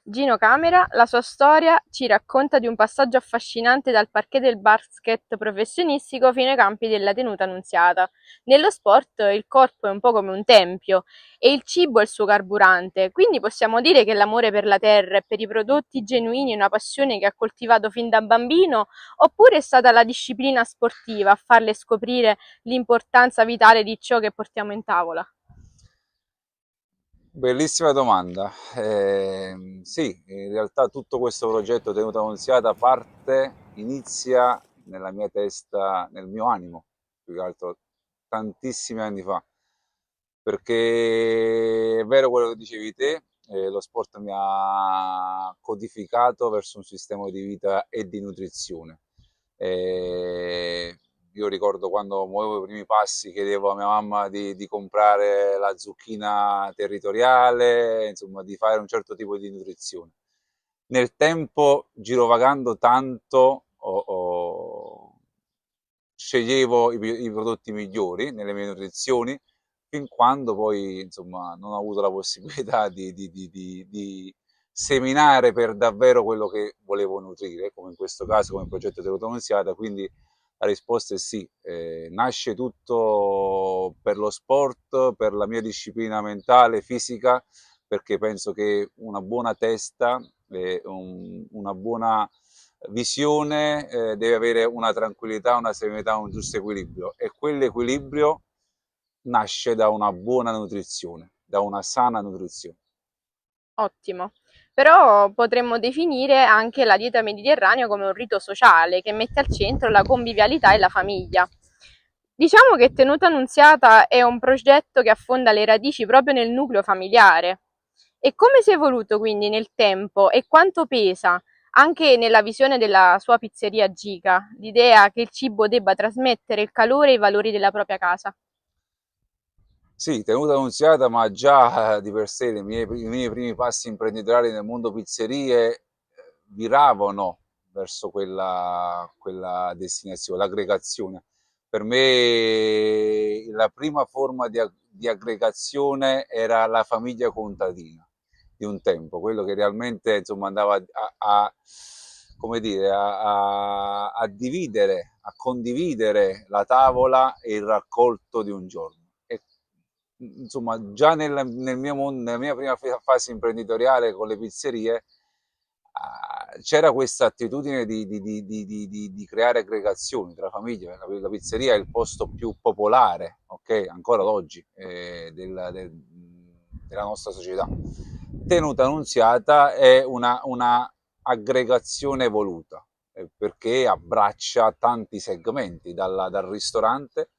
Gino Camera, la sua storia ci racconta di un passaggio affascinante dal parquet del basket professionistico fino ai campi della Tenuta Annunziata. Nello sport il corpo è un po' come un tempio e il cibo è il suo carburante, quindi possiamo dire che l'amore per la terra e per i prodotti genuini è una passione che ha coltivato fin da bambino, oppure è stata la disciplina sportiva a farle scoprire l'importanza vitale di ciò che portiamo in tavola? Bellissima domanda. Sì, in realtà tutto questo progetto Tenuta Annunziata inizia nella mia testa, nel mio animo, più che altro tantissimi anni fa, perché è vero quello che dicevi te, lo sport mi ha codificato verso un sistema di vita e di nutrizione. Eh, io ricordo quando muovevo i primi passi, chiedevo a mia mamma di comprare la zucchina territoriale, insomma, di fare un certo tipo di nutrizione. Nel tempo, girovagando tanto, sceglievo i prodotti migliori nelle mie nutrizioni, fin quando poi, insomma, non ho avuto la possibilità di seminare per davvero quello che volevo nutrire, come in questo caso, come il progetto Tenuta. Quindi la risposta è sì, nasce tutto per lo sport, per la mia disciplina mentale, fisica, perché penso che una buona testa e una buona visione deve avere una tranquillità, una serenità, un giusto equilibrio e quell'equilibrio nasce da una buona nutrizione, da una sana nutrizione. Ottimo. Però potremmo definire anche la dieta mediterranea come un rito sociale che mette al centro la convivialità e la famiglia. Diciamo che Tenuta Annunziata è un progetto che affonda le radici proprio nel nucleo familiare. E come si è evoluto quindi nel tempo e quanto pesa anche nella visione della sua pizzeria Gica, l'idea che il cibo debba trasmettere il calore e i valori della propria casa? Sì, Tenuta Annunziata, ma già di per sé i miei primi passi imprenditoriali nel mondo pizzerie viravano verso quella destinazione, l'aggregazione. Per me la prima forma di aggregazione era la famiglia contadina di un tempo, quello che realmente insomma andava come dire, a dividere, a condividere la tavola e il raccolto di un giorno. E, insomma, già nel mio mondo, nella mia prima fase imprenditoriale con le pizzerie, c'era questa attitudine di creare aggregazioni tra famiglie. La pizzeria è il posto più popolare, ok, ancora ad oggi, della nostra società. Tenuta Annunziata è una aggregazione evoluta, perché abbraccia tanti segmenti, dal ristorante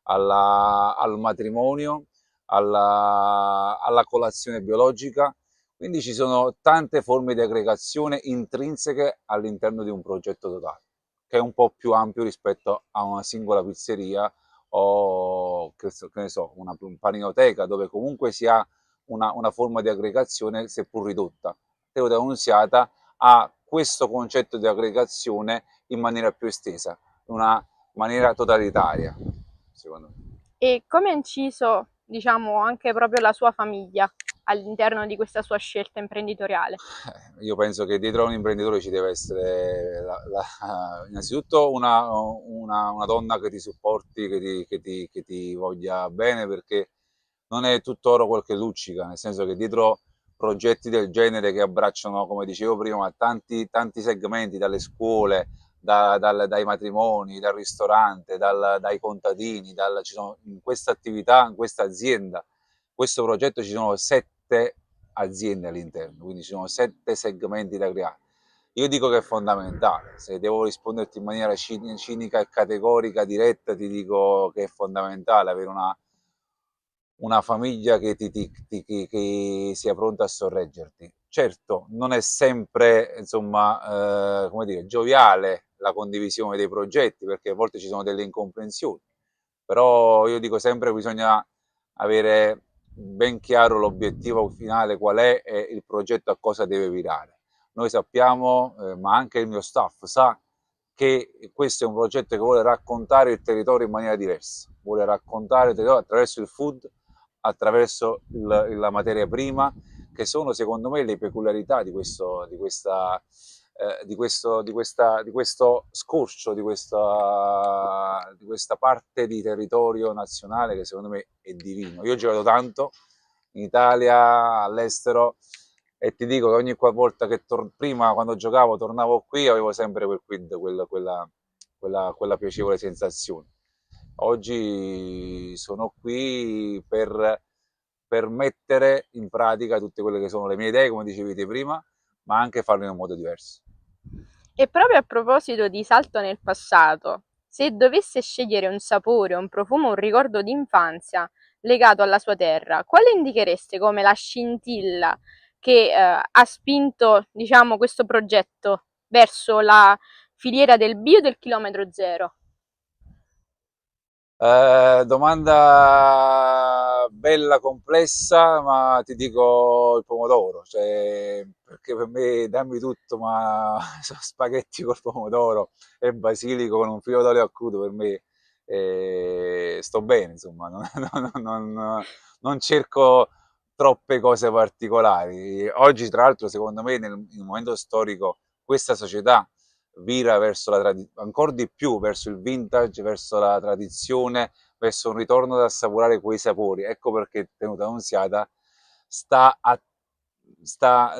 al matrimonio, alla colazione biologica. Quindi ci sono tante forme di aggregazione intrinseche all'interno di un progetto totale, che è un po' più ampio rispetto a una singola pizzeria o che ne so, una paninoteca, dove comunque si ha una forma di aggregazione seppur ridotta. Teoria Annunziata ha questo concetto di aggregazione in maniera più estesa, in una maniera totalitaria, secondo me. E come ha inciso, diciamo, anche proprio la sua famiglia all'interno di questa sua scelta imprenditoriale? Io penso che dietro a un imprenditore ci deve essere innanzitutto una donna che ti supporti, che ti voglia bene, perché non è tutto oro quel che luccica, nel senso che dietro progetti del genere che abbracciano, come dicevo prima, tanti segmenti, dalle scuole, dai matrimoni, dal ristorante, dai contadini, in questa attività, in questa azienda, questo progetto ci sono 7 aziende all'interno, quindi ci sono 7 segmenti da creare. Io dico che è fondamentale, se devo risponderti in maniera cinica e categorica, diretta, ti dico che è fondamentale avere una famiglia che sia pronta a sorreggerti. Certo, non è sempre, insomma, come dire, gioviale la condivisione dei progetti, perché a volte ci sono delle incomprensioni, però io dico sempre che bisogna avere ben chiaro l'obiettivo finale qual è e il progetto a cosa deve virare. Noi sappiamo, ma anche il mio staff sa, che questo è un progetto che vuole raccontare il territorio in maniera diversa, vuole raccontare il territorio attraverso il food, attraverso la materia prima, che sono secondo me le peculiarità di questo scorcio, di questa parte di territorio nazionale che secondo me è divino. Io ho giocato tanto in Italia, all'estero, e ti dico che ogni volta che prima quando giocavo tornavo qui avevo sempre quel quid, quella piacevole sensazione. Oggi sono qui per mettere in pratica tutte quelle che sono le mie idee, come dicevi te prima, ma anche farlo in un modo diverso. E proprio a proposito di salto nel passato, se dovesse scegliere un sapore, un profumo, un ricordo d'infanzia legato alla sua terra, quale indichereste come la scintilla che ha spinto, diciamo, questo progetto verso la filiera del bio e del chilometro zero? Domanda bella, complessa, ma ti dico il pomodoro, cioè, perché per me dammi tutto, ma sono spaghetti col pomodoro e basilico con un filo d'olio a crudo, per me sto bene, insomma, non cerco troppe cose particolari. Oggi, tra l'altro, secondo me, in un momento storico, questa società vira verso ancora di più verso il vintage, verso la tradizione, verso un ritorno ad assaporare quei sapori. Ecco perché Tenuta Annunziata sta a,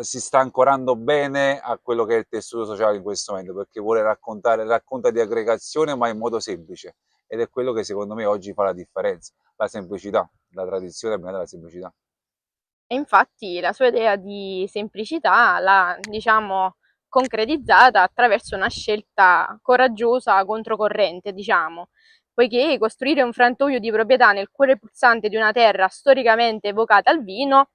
si sta ancorando bene a quello che è il tessuto sociale in questo momento, perché vuole racconta di aggregazione, ma in modo semplice. Ed è quello che secondo me oggi fa la differenza, la semplicità, la tradizione abbinata alla semplicità. E infatti la sua idea di semplicità l'ha, diciamo, concretizzata attraverso una scelta coraggiosa, controcorrente, diciamo, poiché costruire un frantoio di proprietà nel cuore pulsante di una terra storicamente evocata al vino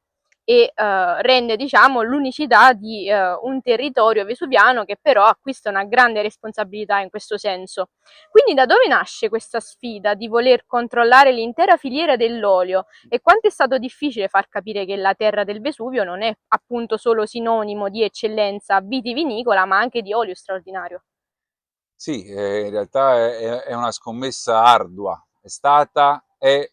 e rende, diciamo, l'unicità di un territorio vesuviano che però acquista una grande responsabilità in questo senso. Quindi da dove nasce questa sfida di voler controllare l'intera filiera dell'olio e quanto è stato difficile far capire che la terra del Vesuvio non è appunto solo sinonimo di eccellenza vitivinicola, ma anche di olio straordinario? Sì, in realtà è una scommessa ardua, è stata e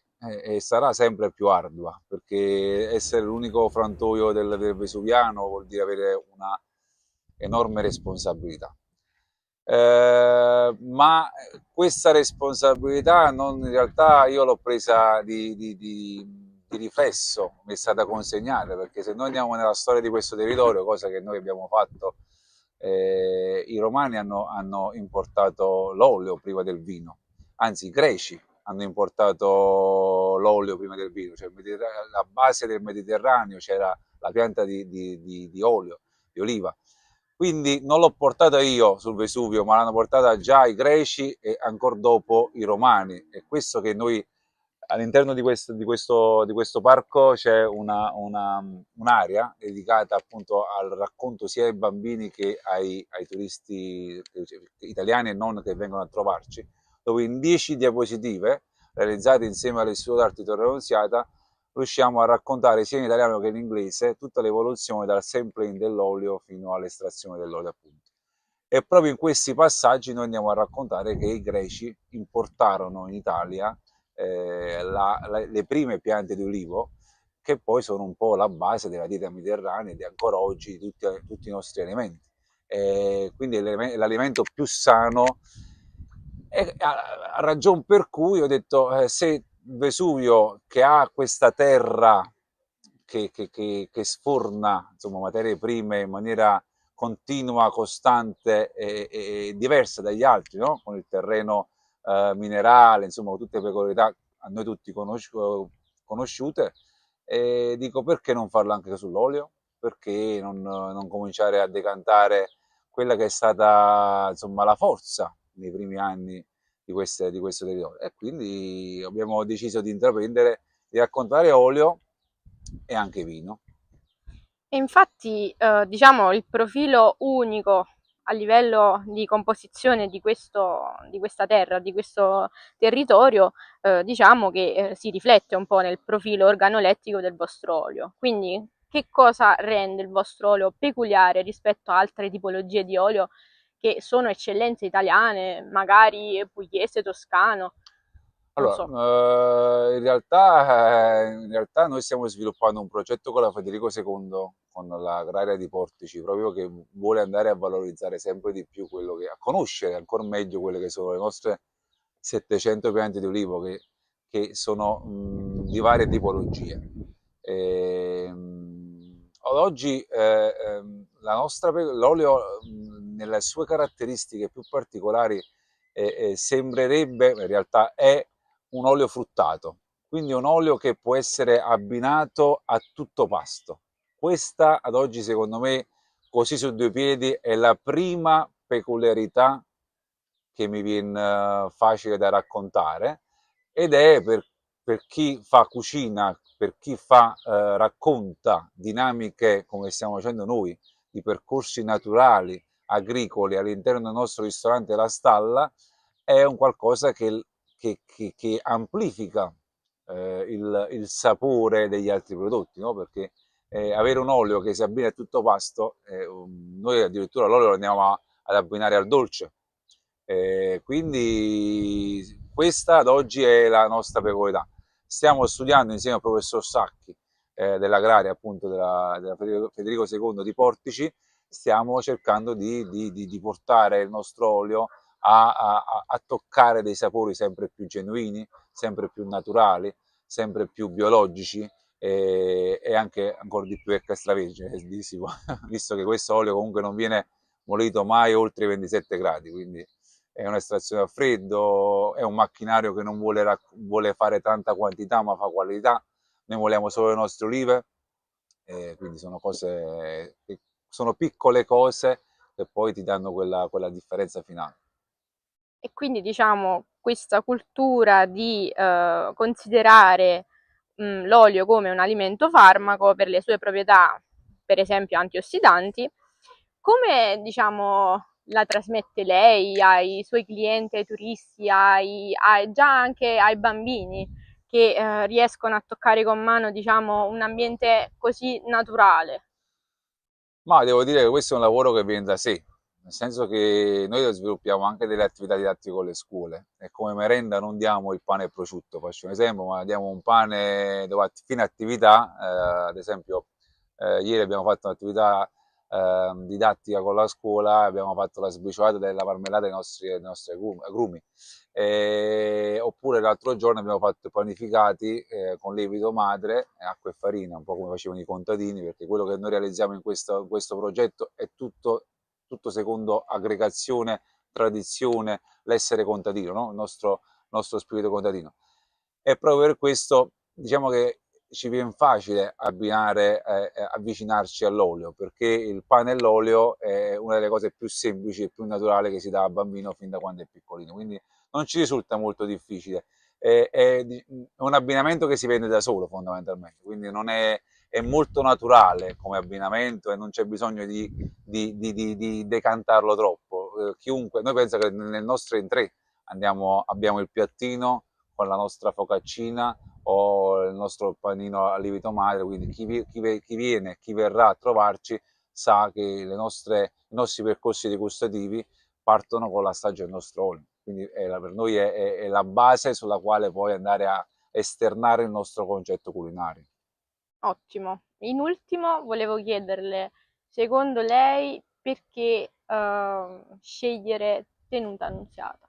sarà sempre più ardua, perché essere l'unico frantoio del Vesuviano vuol dire avere una enorme responsabilità. Ma questa responsabilità non, in realtà io l'ho presa di riflesso, mi è stata consegnata, perché se noi andiamo nella storia di questo territorio, cosa che noi abbiamo fatto, i romani hanno importato l'olio prima del vino, anzi i greci hanno importato l'olio prima del vino, cioè la base del Mediterraneo c'era la pianta di olio, di oliva. Quindi non l'ho portata io sul Vesuvio, ma l'hanno portata già i greci e ancora dopo i romani. È questo che noi all'interno di questo parco c'è un'area dedicata appunto al racconto sia ai bambini che ai turisti italiani e non che vengono a trovarci, dove in 10 diapositive realizzate insieme all'Istituto d'Arte di Torre Annunziata riusciamo a raccontare sia in italiano che in inglese tutta l'evoluzione dal sampling dell'olio fino all'estrazione dell'olio appunto. E proprio in questi passaggi noi andiamo a raccontare che i greci importarono in Italia le prime piante di olivo, che poi sono un po' la base della dieta mediterranea ed ancora oggi di tutti i nostri alimenti. Quindi è l'alimento più sano, e a ragion per cui ho detto, se Vesuvio, che ha questa terra che sforna insomma, materie prime in maniera continua, costante e diversa dagli altri, no? Con il terreno minerale, insomma, con tutte le peculiarità a noi tutti conosciute, e dico perché non farlo anche sull'olio? Perché non cominciare a decantare quella che è stata insomma, la forza nei primi anni di questo territorio. E quindi abbiamo deciso di intraprendere, di raccontare olio e anche vino. E infatti, diciamo, il profilo unico a livello di composizione di questa terra, di questo territorio, diciamo che si riflette un po' nel profilo organolettico del vostro olio. Quindi, che cosa rende il vostro olio peculiare rispetto a altre tipologie di olio che sono eccellenze italiane, magari pugliese, toscano? Non so. Allora, in realtà noi stiamo sviluppando un progetto con la Federico II, con l'agraria di Portici, proprio che vuole andare a valorizzare sempre di più quello che, a conoscere ancora meglio quelle che sono le nostre 700 piante di olivo che sono di varie tipologie. Ad oggi l'olio nelle sue caratteristiche più particolari sembrerebbe, in realtà è un olio fruttato, quindi un olio che può essere abbinato a tutto pasto. Questa ad oggi secondo me, così su due piedi, è la prima peculiarità che mi viene facile da raccontare ed è per chi fa cucina, per chi racconta dinamiche come stiamo facendo noi, di percorsi naturali, agricoli all'interno del nostro ristorante La Stalla, è un qualcosa che amplifica il sapore degli altri prodotti, no? Perché avere un olio che si abbina a tutto pasto, noi addirittura l'olio lo andiamo ad abbinare al dolce. Quindi questa ad oggi è la nostra peculiarità. Stiamo studiando insieme al professor Sacchi dell'agraria, appunto della Federico II di Portici, stiamo cercando di portare il nostro olio a toccare dei sapori sempre più genuini, sempre più naturali, sempre più biologici e anche ancora di più extravergine, visto che questo olio comunque non viene molito mai oltre i 27 gradi, quindi è un'estrazione a freddo, è un macchinario che non vuole fare tanta quantità ma fa qualità, noi vogliamo solo le nostre olive, quindi sono cose, sono piccole cose che poi ti danno quella differenza finale. E quindi diciamo questa cultura di considerare l'olio come un alimento farmaco per le sue proprietà, per esempio antiossidanti, come diciamo la trasmette lei ai suoi clienti, ai turisti, già anche ai bambini che riescono a toccare con mano diciamo un ambiente così naturale? Ma devo dire che questo è un lavoro che viene da sé, nel senso che noi sviluppiamo anche delle attività didattiche con le scuole e come merenda non diamo il pane e prosciutto, faccio un esempio, ma diamo un pane dove a fine attività, ad esempio ieri abbiamo fatto un'attività didattica con la scuola, abbiamo fatto la sbriciolata della marmellata dei nostri agrumi. Oppure l'altro giorno abbiamo fatto panificati con lievito madre, acqua e farina, un po' come facevano i contadini, perché quello che noi realizziamo in questo progetto è tutto secondo aggregazione, tradizione, l'essere contadino, no? Il nostro spirito contadino. E proprio per questo diciamo che ci viene facile avvicinarci all'olio, perché il pane e l'olio è una delle cose più semplici e più naturali che si dà al bambino fin da quando è piccolino, quindi non ci risulta molto difficile. È un abbinamento che si vende da solo fondamentalmente, quindi è molto naturale come abbinamento e non c'è bisogno di decantarlo troppo. Chiunque, noi pensa che nel nostro in tre abbiamo il piattino con la nostra focaccina o il nostro panino a lievito madre, quindi chi viene, chi verrà a trovarci sa che i nostri percorsi degustativi partono con l'assaggio del nostro olio, quindi per noi è la base sulla quale poi andare a esternare il nostro concetto culinario. Ottimo. In ultimo volevo chiederle, secondo lei, perché scegliere Tenuta Annunziata?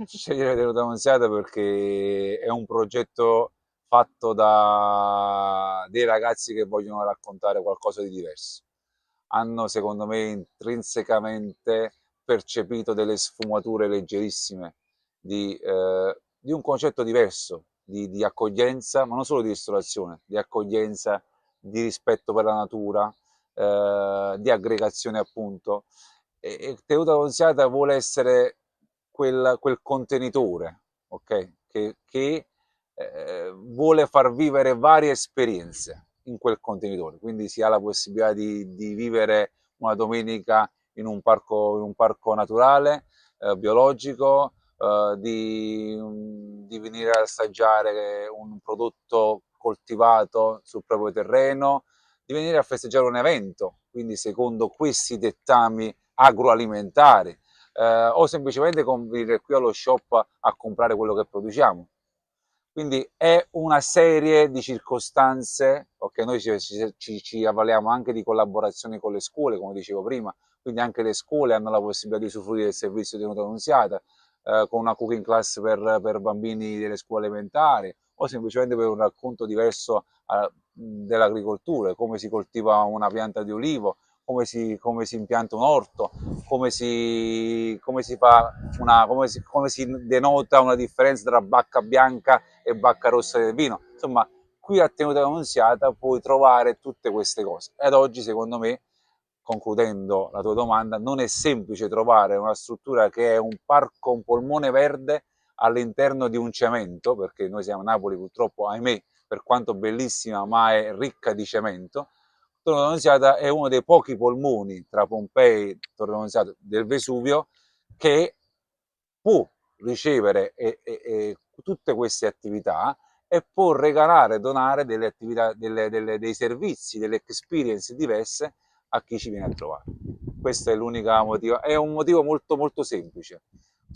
Scegliere Tenuta Annunziata perché è un progetto fatto da dei ragazzi che vogliono raccontare qualcosa di diverso. Hanno, secondo me, intrinsecamente percepito delle sfumature leggerissime di un concetto diverso, di accoglienza, ma non solo di ristorazione, di accoglienza, di rispetto per la natura, di aggregazione appunto. E Tenuta Annunziata vuole essere quel contenitore, ok? Che vuole far vivere varie esperienze in quel contenitore, quindi si ha la possibilità di vivere una domenica in un parco naturale, biologico, di venire a assaggiare un prodotto coltivato sul proprio terreno, di venire a festeggiare un evento, quindi secondo questi dettami agroalimentari, o semplicemente venire qui allo shop a comprare quello che produciamo. Quindi è una serie di circostanze, ok, noi ci avvaliamo anche di collaborazioni con le scuole, come dicevo prima, quindi anche le scuole hanno la possibilità di usufruire del servizio di tenuta annunziata, con una cooking class per bambini delle scuole elementari, o semplicemente per un racconto diverso dell'agricoltura, come si coltiva una pianta di olivo, come si impianta un orto, come si denota una differenza tra bacca bianca e bacca rossa del vino. Insomma, qui a Tenuta Annunziata puoi trovare tutte queste cose. Ed oggi, secondo me, concludendo la tua domanda, non è semplice trovare una struttura che è un parco, un polmone verde all'interno di un cemento, perché noi siamo a Napoli purtroppo, ahimè, per quanto bellissima, ma è ricca di cemento. Torre Annunziata è uno dei pochi polmoni tra Pompei e Torre Annunziata del Vesuvio che può ricevere tutte queste attività e può regalare, donare delle attività, dei servizi, delle experience diverse a chi ci viene a trovare. Questo è l'unica motivo, è un motivo molto molto semplice.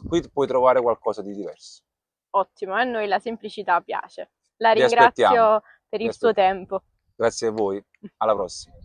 Qui puoi trovare qualcosa di diverso. Ottimo, a noi la semplicità piace. La Vi aspettiamo, ringrazio per vi il suo aspettiamo. tempo. Grazie a voi, alla prossima.